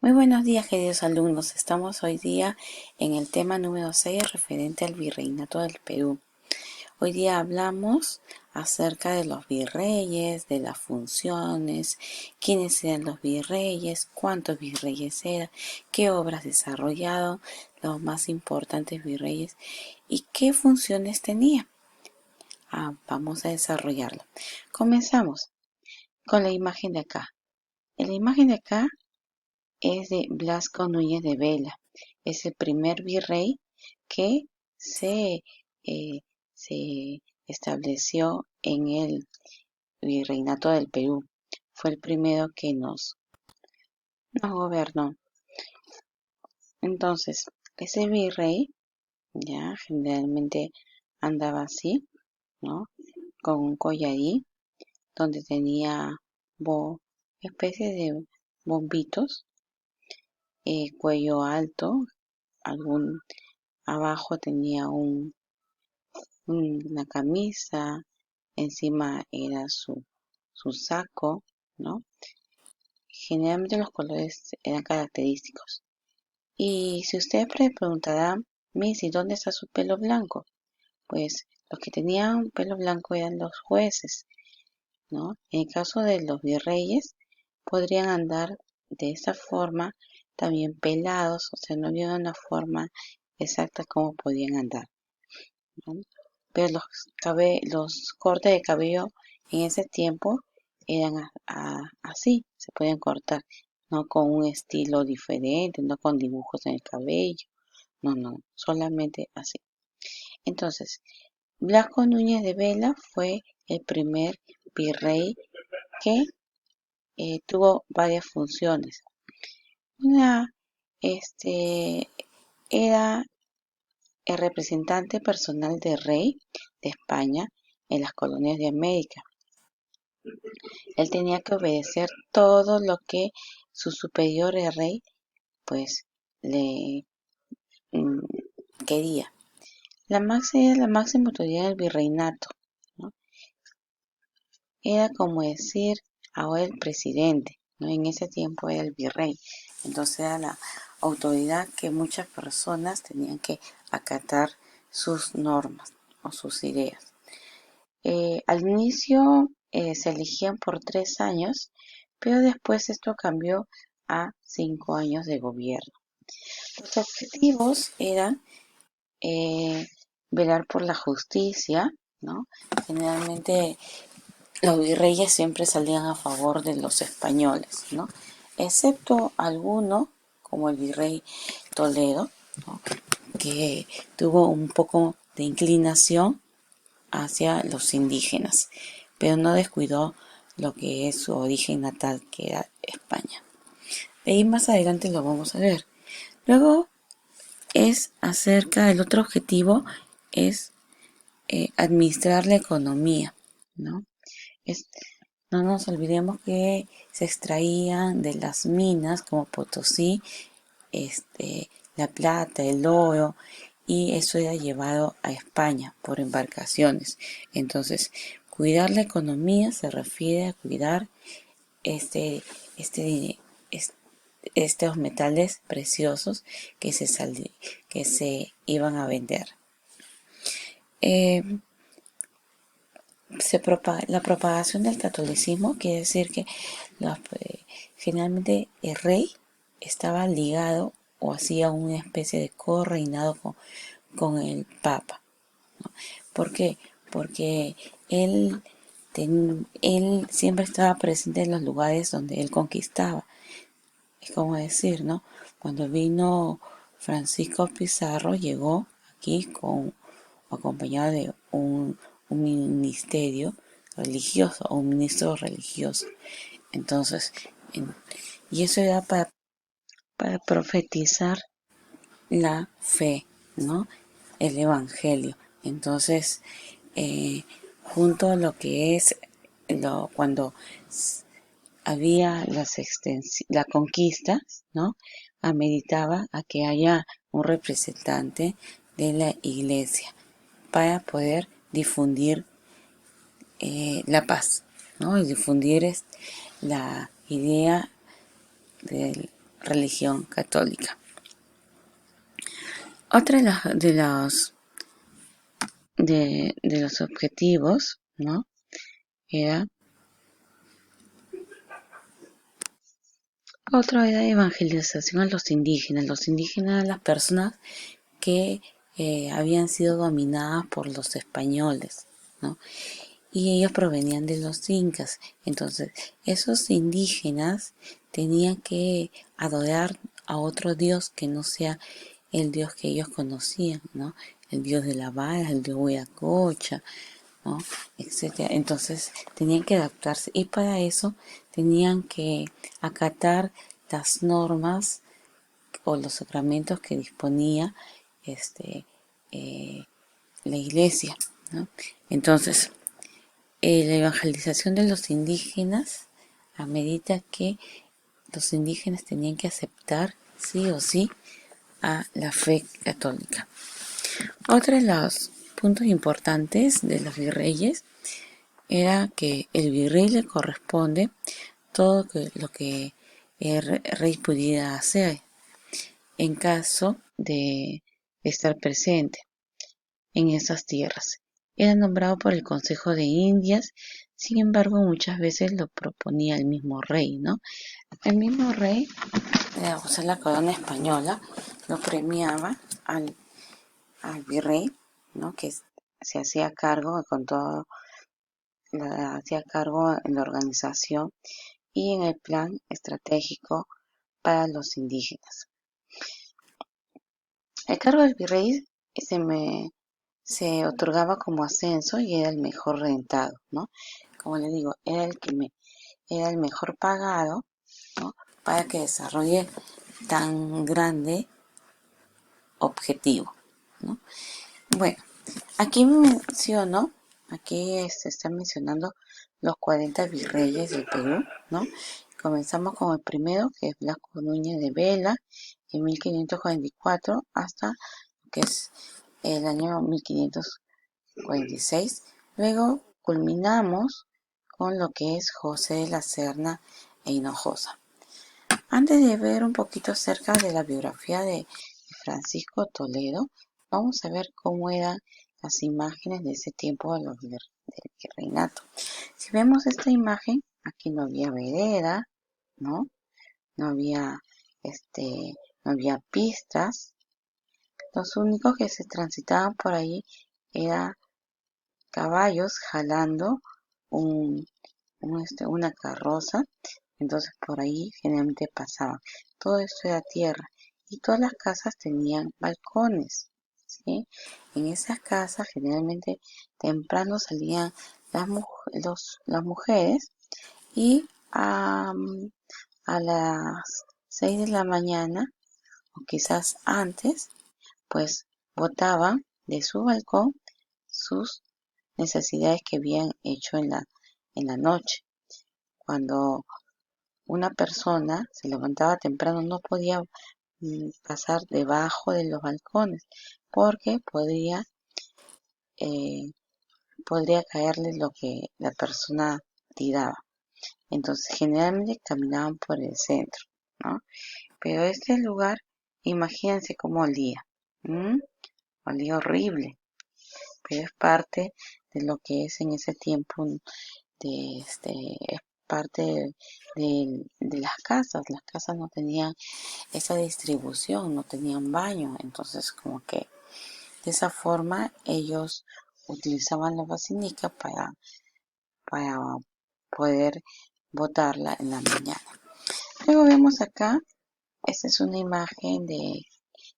Muy buenos días, queridos alumnos. Estamos hoy día en el tema número 6 referente al virreinato del Perú. Hoy día hablamos acerca de los virreyes, de las funciones, quiénes eran los virreyes, cuántos virreyes eran, qué obras desarrollaron los más importantes virreyes y qué funciones tenían. Vamos a desarrollarlo. Comenzamos con la imagen de acá. En la imagen de acá es de Blasco Núñez de Vela. Es el primer virrey que se, eh, se estableció en el virreinato del Perú. Fue el primero que nos gobernó. Entonces, ese virrey ya generalmente andaba así, ¿no? Con un collarí donde tenía especie de bombitos, cuello alto, algún abajo tenía una camisa, encima era su saco, ¿no? Generalmente los colores eran característicos. Y si ustedes preguntarán, Missy, ¿dónde está su pelo blanco? Pues los que tenían pelo blanco eran los jueces, ¿no? En el caso de los virreyes, podrían andar de esa forma, también pelados, o sea, no había una forma exacta como podían andar, ¿no? Pero los cortes de cabello en ese tiempo eran así, se podían cortar, no con un estilo diferente, no con dibujos en el cabello, no, solamente así. Entonces, Blasco Núñez de Vela fue el primer virrey que tuvo varias funciones. Una, era el representante personal del rey de España en las colonias de América. Él tenía que obedecer todo lo que su superior, el rey, pues le mm, quería. Era la máxima autoridad del virreinato, ¿no? Era como decir ahora el presidente, ¿no? En ese tiempo era el virrey. Entonces era la autoridad que muchas personas tenían que acatar sus normas o sus ideas. Al inicio se elegían por 3 años, pero después esto cambió a 5 años de gobierno. Los objetivos eran eh, velar por la justicia, ¿no? Generalmente los virreyes siempre salían a favor de los españoles, ¿no? Excepto alguno, como el virrey Toledo, ¿no? Que tuvo un poco de inclinación hacia los indígenas, pero no descuidó lo que es su origen natal, que era España. De ahí más adelante lo vamos a ver. Luego es acerca, el otro objetivo es administrar la economía, ¿no? Es, no nos olvidemos que se extraían de las minas como Potosí, la plata, el oro, y eso era llevado a España por embarcaciones. Entonces, cuidar la economía se refiere a cuidar este, este, estos metales preciosos que se iban a vender. Eh, la propagación del catolicismo quiere decir que generalmente el rey estaba ligado o hacía una especie de correinado con el papa. ¿Por qué? Porque él siempre estaba presente en los lugares donde él conquistaba. Es como decir, ¿no? Cuando vino Francisco Pizarro, llegó aquí acompañado de un ministerio religioso o un ministro religioso. Entonces, y eso era para profetizar la fe, ¿no? El evangelio. Entonces, junto a lo que es cuando había la conquista, ¿no? Ameritaba a que haya un representante de la iglesia para poder difundir la paz, ¿no? Y difundir la idea del religión católica. Otra de los objetivos, ¿no? Era evangelización a los indígenas. Los indígenas eran las personas que habían sido dominadas por los españoles, ¿no? Y ellos provenían de los incas. Entonces, esos indígenas tenían que adorar a otro dios que no sea el dios que ellos conocían, ¿no? El dios de la vara, el dios Huiracocha, ¿no? Etcétera. Entonces, tenían que adaptarse y para eso tenían que acatar las normas o los sacramentos que disponía la iglesia, ¿no? Entonces, la evangelización de los indígenas amerita que los indígenas tenían que aceptar sí o sí a la fe católica. Otro de los puntos importantes de los virreyes era que el virrey le corresponde todo lo que el rey pudiera hacer en caso de estar presente en esas tierras. Era nombrado por el Consejo de Indias, sin embargo muchas veces lo proponía el mismo rey, ¿no? El mismo rey, o sea, la corona española, lo premiaba al virrey, ¿no? Que se hacía cargo con todo, hacía cargo en la organización y en el plan estratégico para los indígenas. El cargo del virrey se otorgaba como ascenso y era el mejor rentado, ¿no? Como le digo, era el mejor pagado, ¿no? Para que desarrolle tan grande objetivo, ¿no? Bueno, aquí se está mencionando los 40 virreyes del Perú, ¿no? Comenzamos con el primero, que es Blasco Núñez de Vela, en 1544 hasta que es el año 1546. Luego culminamos con lo que es José de la Serna e Hinojosa. Antes de ver un poquito acerca de la biografía de Francisco Toledo, vamos a ver cómo eran las imágenes de ese tiempo del virreinato. Si vemos esta imagen, aquí no había vereda, ¿no? No había, no había pistas. Los únicos que se transitaban por ahí eran caballos jalando una carroza. Entonces por ahí generalmente pasaban. Todo esto era tierra y todas las casas tenían balcones, ¿sí? En esas casas generalmente temprano salían las mujeres y a las 6 de la mañana o quizás antes, pues botaban de su balcón sus necesidades que habían hecho en la noche. Cuando una persona se levantaba temprano no podía pasar debajo de los balcones porque podría caerle lo que la persona tiraba. Entonces generalmente caminaban por el centro, ¿no? Pero este lugar, imagínense cómo olía. Olía horrible, pero es parte de lo que es en ese tiempo es parte de las casas. Las casas no tenían esa distribución, no tenían baño, entonces como que de esa forma ellos utilizaban la vacinica para poder botarla en la mañana. Luego vemos acá, esta es una imagen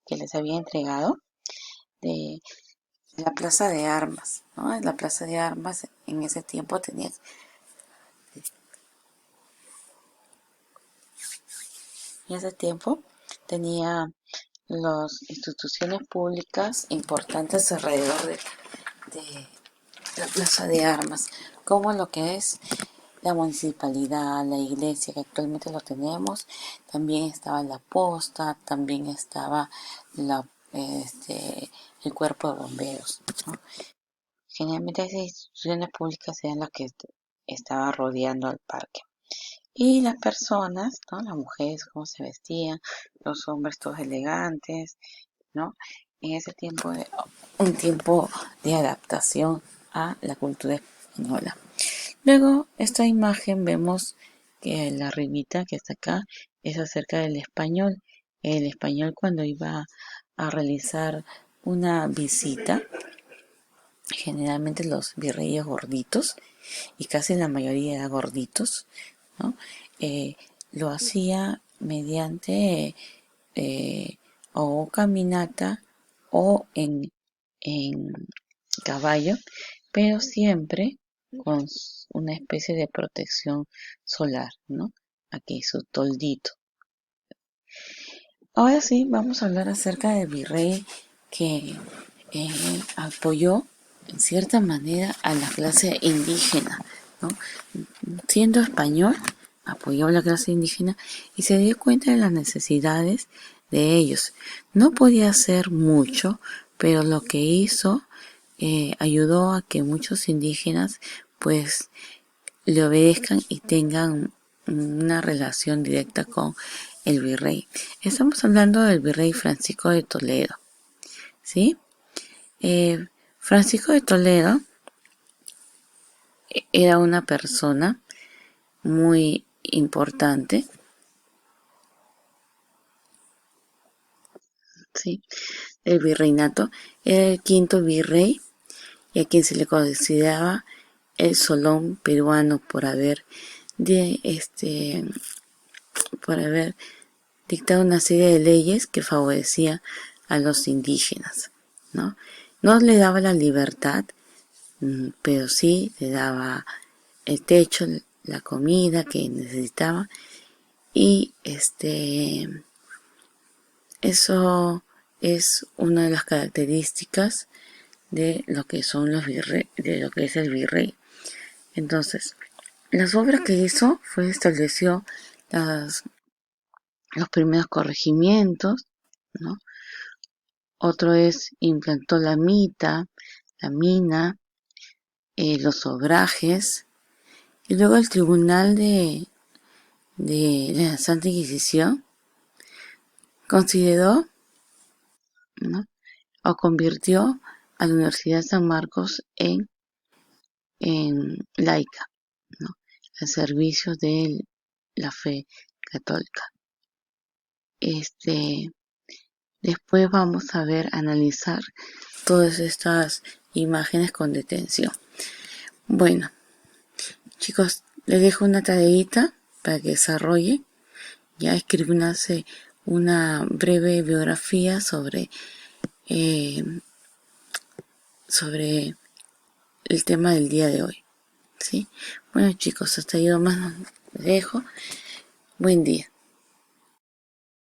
que les había entregado de la Plaza de Armas, ¿no? En la Plaza de Armas en ese tiempo tenía las instituciones públicas importantes alrededor de la Plaza de Armas, como lo que es la municipalidad, la iglesia, que actualmente lo tenemos. También estaba la posta, también estaba el cuerpo de bomberos, ¿no? Generalmente esas instituciones públicas eran las que estaban rodeando al parque. Y las personas, ¿no? Las mujeres, cómo se vestían, los hombres todos elegantes, ¿no? En ese tiempo, un tiempo de adaptación a la cultura española. Luego, esta imagen vemos que la arribita que está acá es acerca del español. El español cuando iba a realizar una visita, generalmente los virreyes gorditos, y casi la mayoría eran gorditos, ¿no? Eh, lo hacía mediante o caminata o en caballo, pero siempre con una especie de protección solar, ¿no? Aquí su toldito. Ahora sí, vamos a hablar acerca del virrey que apoyó en cierta manera a la clase indígena, ¿no? Siendo español, apoyó a la clase indígena y se dio cuenta de las necesidades de ellos. No podía hacer mucho, pero lo que hizo ayudó a que muchos indígenas pues le obedezcan y tengan una relación directa con el virrey. Estamos hablando del virrey Francisco de Toledo, ¿sí? Francisco de Toledo era una persona muy importante, ¿sí? El virreinato. Era el quinto virrey y a quien se le consideraba el Solón peruano por haber dictado una serie de leyes que favorecía a los indígenas, ¿no? No le daba la libertad, pero sí le daba el techo, la comida que necesitaba y eso es una de las características de lo que son de lo que es el virrey. Entonces, las obras que hizo estableció los primeros corregimientos, ¿no? Otro implantó la mina, los obrajes, y luego el tribunal de la Santa Inquisición consideró, ¿no? O convirtió a la Universidad de San Marcos en laica, ¿no? Al servicio de la fe católica. Después vamos a analizar todas estas imágenes con detención. Bueno, chicos, les dejo una tareita para que desarrolle. Ya escribí una breve biografía sobre el tema del día de hoy, ¿sí? Bueno, chicos, hasta ahí nomás les dejo. Buen día.